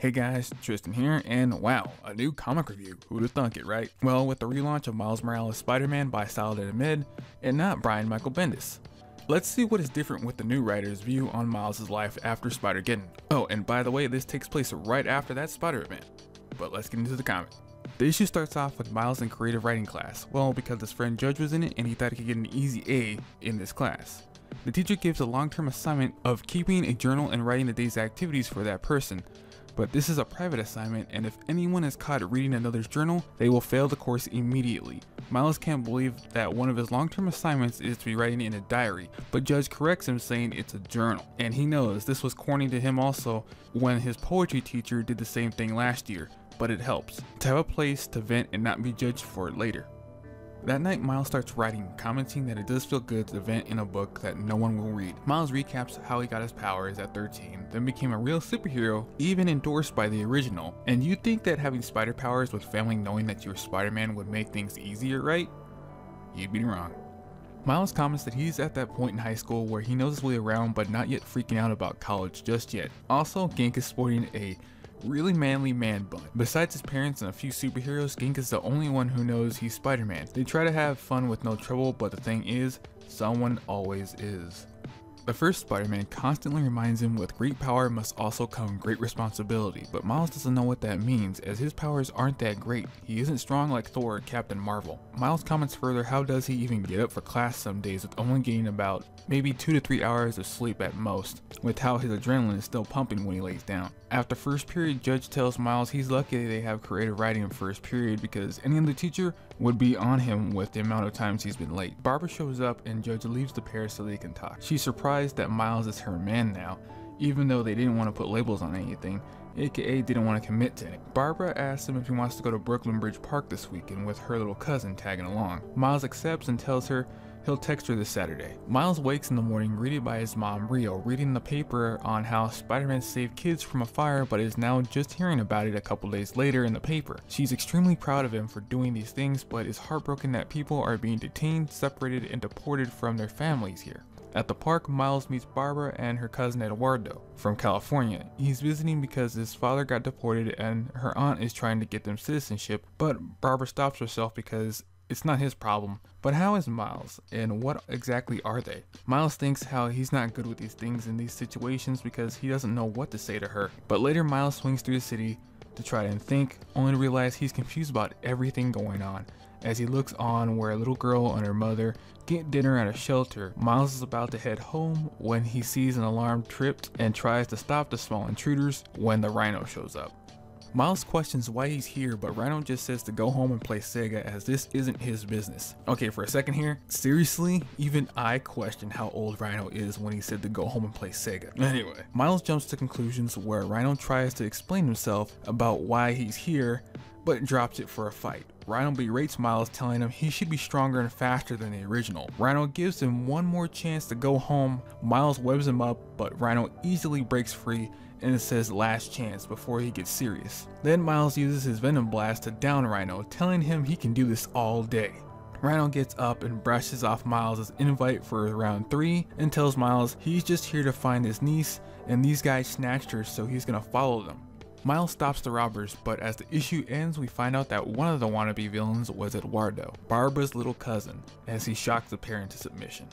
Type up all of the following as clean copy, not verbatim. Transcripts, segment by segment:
Hey guys, Tristan here, and wow, a new comic review. Who'd have thunk it, right? Well, with the relaunch of Miles Morales' Spider-Man by Saladin Ahmed, and not Brian Michael Bendis. Let's see what is different with the new writer's view on Miles' life after Spider-Geddon. Oh, and by the way, this takes place right after that Spider event. But let's get into the comic. The issue starts off with Miles in creative writing class. Well, because his friend Judge was in it and he thought he could get an easy A in this class. The teacher gives a long-term assignment of keeping a journal and writing the day's activities for that person. But this is a private assignment, and if anyone is caught reading another's journal, they will fail the course immediately. Miles can't believe that one of his long-term assignments is to be writing in a diary, but Judge corrects him saying it's a journal. And he knows this was corny to him also when his poetry teacher did the same thing last year, but it helps to have a place to vent and not be judged for it later. That night, Miles starts writing, commenting that it does feel good to vent in a book that no one will read. Miles recaps how he got his powers at 13, then became a real superhero, even endorsed by the original. And you'd think that having spider powers with family knowing that you're Spider-Man would make things easier, right? You'd be wrong. Miles comments that he's at that point in high school where he knows his way around but not yet freaking out about college just yet. Also, Gank is sporting a really manly man bun. Besides his parents and a few superheroes, Gank is the only one who knows he's Spider-Man. They try to have fun with no trouble, but the thing is, someone always is. The first Spider-Man constantly reminds him with great power must also come great responsibility, but Miles doesn't know what that means as his powers aren't that great. He isn't strong like Thor or Captain Marvel. Miles comments further how does he even get up for class some days with only getting about maybe 2 to 3 hours of sleep at most, with how his adrenaline is still pumping when he lays down. After first period, Judge tells Miles he's lucky they have creative writing in first period because any other teacher would be on him with the amount of times he's been late. Barbara shows up and Judge leaves the pair so they can talk. She's surprised that Miles is her man now, even though they didn't want to put labels on anything, aka didn't want to commit to it. Barbara asks him if he wants to go to Brooklyn Bridge Park this weekend with her little cousin tagging along. Miles accepts and tells her he'll text her this Saturday. Miles wakes in the morning greeted by his mom Rio, reading the paper on how Spider-Man saved kids from a fire but is now just hearing about it a couple days later in the paper. She's extremely proud of him for doing these things but is heartbroken that people are being detained, separated, and deported from their families here. At the park, Miles meets Barbara and her cousin Eduardo from California. He's visiting because his father got deported and her aunt is trying to get them citizenship, but Barbara stops herself because it's not his problem. But how is Miles, and what exactly are they? Miles thinks how he's not good with these things in these situations because he doesn't know what to say to her. But later Miles swings through the city to try and think, only to realize he's confused about everything going on. As he looks on where a little girl and her mother get dinner at a shelter, Miles is about to head home when he sees an alarm tripped and tries to stop the small intruders when the Rhino shows up. Miles questions why he's here, but Rhino just says to go home and play Sega as this isn't his business. Okay, for a second here, seriously? Even I question how old Rhino is when he said to go home and play Sega. Anyway, Miles jumps to conclusions where Rhino tries to explain himself about why he's here, but drops it for a fight. Rhino berates Miles, telling him he should be stronger and faster than the original. Rhino gives him one more chance to go home. Miles webs him up, but Rhino easily breaks free and it says last chance before he gets serious. Then Miles uses his Venom blast to down Rhino, telling him he can do this all day. Rhino gets up and brushes off Miles' invite for round 3 and tells Miles he's just here to find his niece and these guys snatched her so he's gonna follow them. Miles stops the robbers, but as the issue ends we find out that one of the wannabe villains was Eduardo, Barbara's little cousin, as he shocks the pair into submission.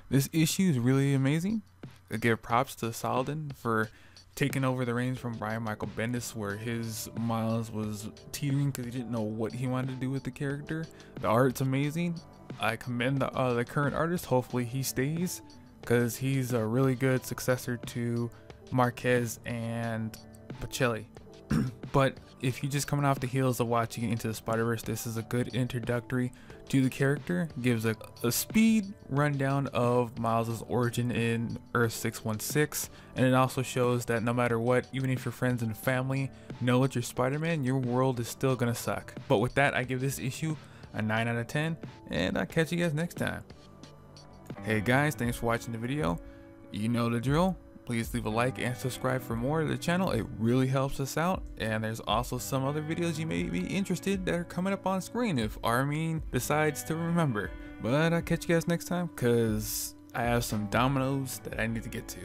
This issue is really amazing. I give props to Saladin for taking over the reins from Brian Michael Bendis where his Miles was teetering because he didn't know what he wanted to do with the character. The art's amazing. I commend the current artist. Hopefully he stays because he's a really good successor to Marquez and Pacelli. But if you're just coming off the heels of watching Into the Spider-Verse, this is a good introductory to the character. Gives a speed rundown of Miles' origin in Earth 616, and it also shows that no matter what, even if your friends and family know that you're Spider-Man, your world is still gonna suck. But with that, I give this issue a 9 out of 10, and I'll catch you guys next time. Hey guys, thanks for watching the video. You know the drill. Please leave a like and subscribe for more of the channel. It really helps us out. And there's also some other videos you may be interested that are coming up on screen if Armin decides to remember. But I'll catch you guys next time because I have some dominoes that I need to get to.